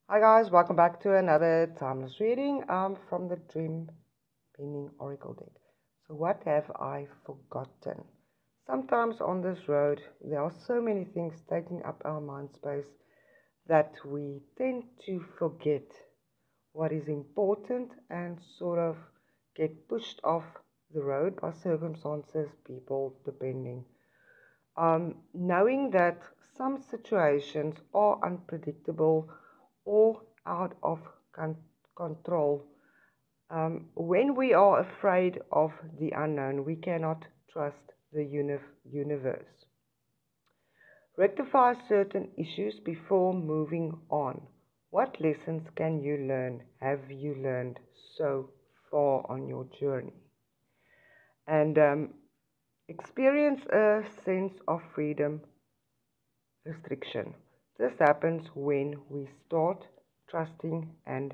Hi guys, welcome back to another timeless reading from the Dream Meaning Oracle deck. So what have I forgotten? Sometimes on this road there are so many things taking up our mind space that we tend to forget what is important and sort of get pushed off the road by circumstances, people, depending. Knowing that some situations are unpredictable or out of control. When we are afraid of the unknown, we cannot trust the universe. Rectify certain issues before moving on. What lessons can you learn? Have you learned so far on your journey? And experience a sense of freedom restriction. This happens when we start trusting and